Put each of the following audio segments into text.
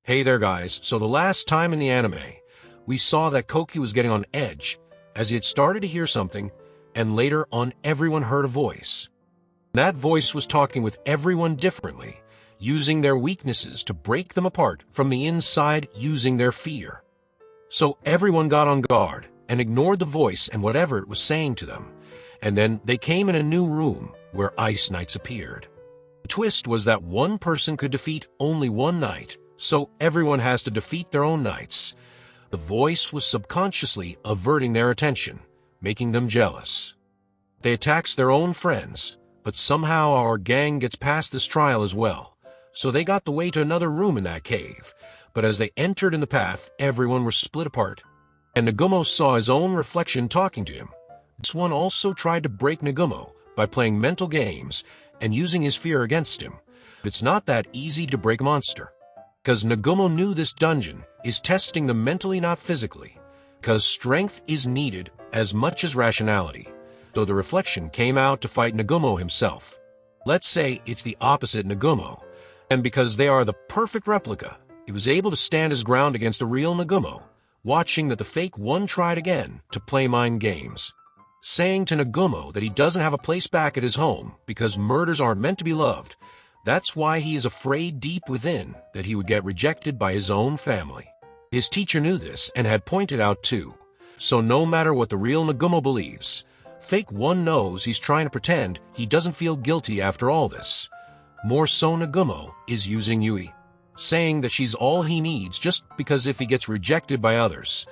Hey there guys, so the last time in the anime, we saw that Koki was getting on edge as he had started to hear something, and later on everyone heard a voice. That voice was talking with everyone differently, using their weaknesses to break them apart from the inside using their fear. So everyone got on guard and ignored the voice and whatever it was saying to them, and then they came in a new room where Ice Knights appeared. The twist was that one person could defeat only one knight, so everyone has to defeat their own knights. The voice was subconsciously averting their attention, making them jealous. They attacks their own friends, but somehow our gang gets past this trial as well, so they got the way to another room in that cave. But as they entered in the path, everyone was split apart, and Nagumo saw his own reflection talking to him. This one also tried to break Nagumo by playing mental games and using his fear against him. But it's not that easy to break a monster, because Nagumo knew this dungeon is testing them mentally, not physically, because strength is needed as much as rationality. So the reflection came out to fight Nagumo himself. Let's say it's the opposite Nagumo, and because they are the perfect replica, he was able to stand his ground against the real Nagumo, watching that the fake one tried again to play mind games, saying to Nagumo that he doesn't have a place back at his home because murders aren't meant to be loved. That's why he is afraid deep within that he would get rejected by his own family. His teacher knew this and had pointed out too. So no matter what the real Nagumo believes, fake one knows he's trying to pretend he doesn't feel guilty after all this. More so, Nagumo is using Yui, saying that she's all he needs just because if he gets rejected by others,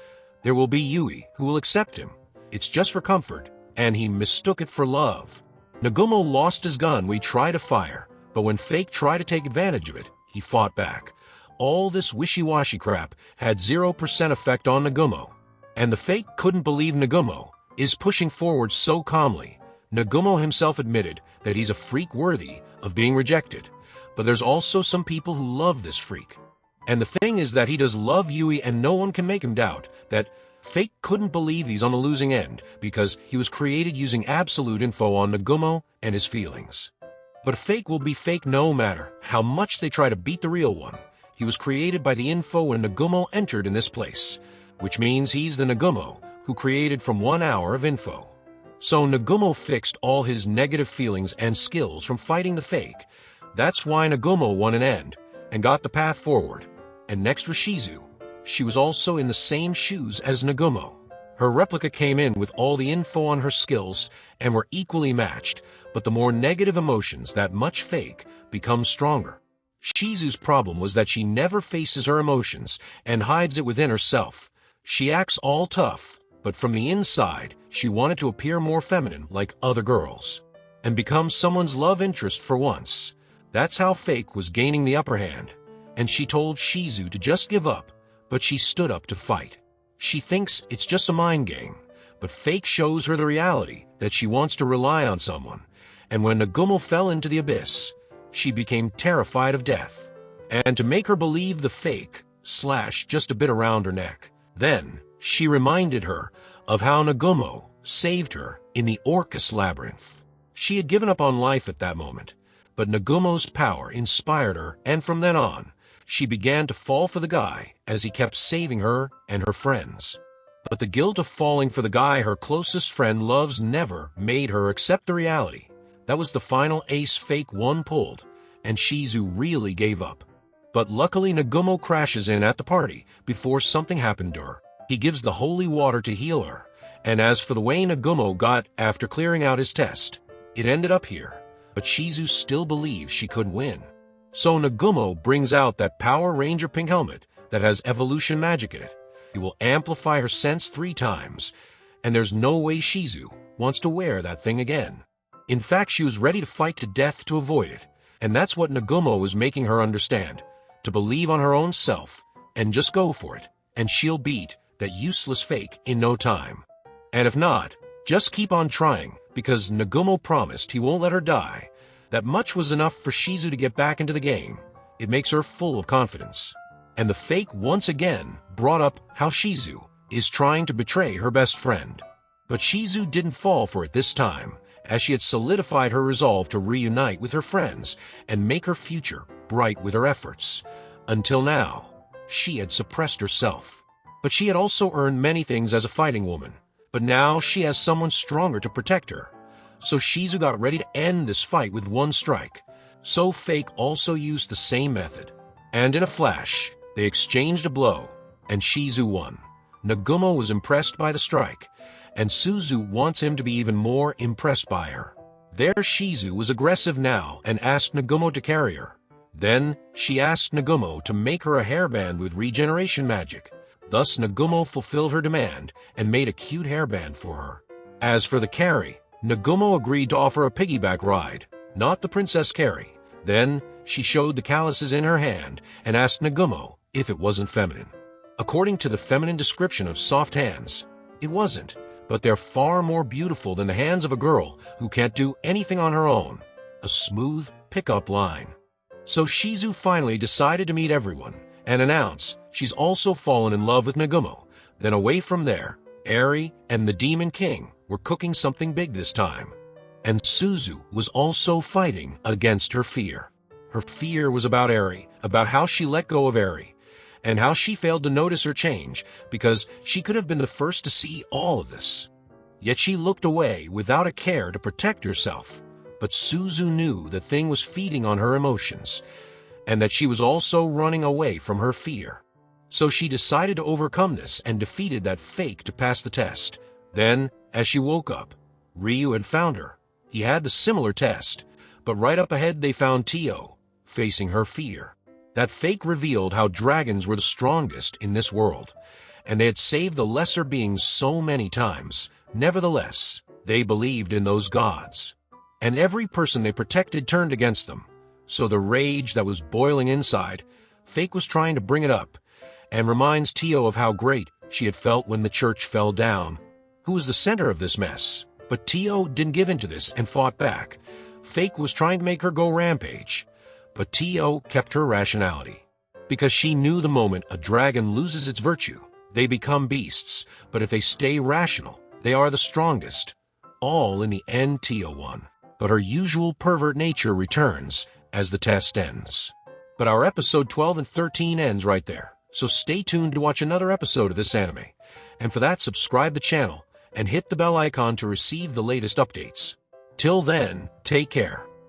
there will be Yui who will accept him. It's just for comfort, and he mistook it for love. Nagumo lost his gun we tried to fire, but when Fake tried to take advantage of it, he fought back. All this wishy-washy crap had 0% effect on Nagumo, and the Fake couldn't believe Nagumo is pushing forward so calmly. Nagumo himself admitted that he's a freak worthy of being rejected, but there's also some people who love this freak. And the thing is that he does love Yui, and no one can make him doubt that Fake couldn't believe he's on the losing end because he was created using absolute info on Nagumo and his feelings. But Fake will be fake no matter how much they try to beat the real one. He was created by the info when Nagumo entered in this place, which means he's the Nagumo who created from 1 hour of info. So Nagumo fixed all his negative feelings and skills from fighting the Fake. That's why Nagumo won an end and got the path forward. And next was Shizu. She was also in the same shoes as Nagumo. Her replica came in with all the info on her skills and were equally matched, but the more negative emotions, that much Fake, become stronger. Shizu's problem was that she never faces her emotions and hides it within herself. She acts all tough, but from the inside, she wanted to appear more feminine like other girls and become someone's love interest for once. That's how Fake was gaining the upper hand, and she told Shizu to just give up, but she stood up to fight. She thinks it's just a mind game, but Fake shows her the reality that she wants to rely on someone, and when Nagumo fell into the abyss, she became terrified of death. And to make her believe the Fake slashed just a bit around her neck. Then, she reminded her of how Nagumo saved her in the Orcus labyrinth. She had given up on life at that moment, but Nagumo's power inspired her, and from then on, she began to fall for the guy as he kept saving her and her friends. But the guilt of falling for the guy her closest friend loves never made her accept the reality. That was the final ace Fake one pulled, and Shizu really gave up. But luckily Nagumo crashes in at the party before something happened to her. He gives the holy water to heal her, and as for the way Nagumo got after clearing out his test, it ended up here. But Shizu still believes she couldn't win. So Nagumo brings out that Power Ranger pink helmet that has evolution magic in it. It will amplify her sense 3 times, and there's no way Shizu wants to wear that thing again. In fact, she was ready to fight to death to avoid it, and that's what Nagumo was making her understand, to believe on her own self and just go for it, and she'll beat that useless Fake in no time. And if not, just keep on trying, because Nagumo promised he won't let her die. That much was enough for Shizu to get back into the game. It makes her full of confidence. And the Fake once again brought up how Shizu is trying to betray her best friend. But Shizu didn't fall for it this time, as she had solidified her resolve to reunite with her friends and make her future bright with her efforts. Until now, she had suppressed herself. But she had also earned many things as a fighting woman. But now she has someone stronger to protect her. So Shizu got ready to end this fight with one strike. So Fake also used the same method. And in a flash, they exchanged a blow, and Shizu won. Nagumo was impressed by the strike, and Suzu wants him to be even more impressed by her. There Shizu was aggressive now and asked Nagumo to carry her. Then she asked Nagumo to make her a hairband with regeneration magic. Thus Nagumo fulfilled her demand and made a cute hairband for her. As for the carry, Nagumo agreed to offer a piggyback ride, not the Princess Carry. Then she showed the calluses in her hand and asked Nagumo if it wasn't feminine. According to the feminine description of soft hands, it wasn't, but they're far more beautiful than the hands of a girl who can't do anything on her own. A smooth pickup line. So Shizu finally decided to meet everyone and announce she's also fallen in love with Nagumo. Then away from there, Eri and the Demon King were cooking something big this time. And Suzu was also fighting against her fear. Her fear was about Eri, about how she let go of Eri, and how she failed to notice her change because she could have been the first to see all of this. Yet she looked away without a care to protect herself. But Suzu knew the thing was feeding on her emotions, and that she was also running away from her fear. So she decided to overcome this and defeated that Fake to pass the test. Then, as she woke up, Ryu had found her. He had the similar test, but right up ahead they found Tio, facing her fear. That Fake revealed how dragons were the strongest in this world, and they had saved the lesser beings so many times. Nevertheless, they believed in those gods. And every person they protected turned against them. So the rage that was boiling inside, Fake was trying to bring it up, and reminds Tio of how great she had felt when the church fell down. Who was the center of this mess? But Tio didn't give in to this and fought back. Fake was trying to make her go rampage, but Tio kept her rationality. Because she knew the moment a dragon loses its virtue, they become beasts, but if they stay rational, they are the strongest. All in the end Tio won. But her usual pervert nature returns as the test ends. But our episode 12 and 13 ends right there, so stay tuned to watch another episode of this anime. And for that, subscribe the channel and hit the bell icon to receive the latest updates. Till then, take care.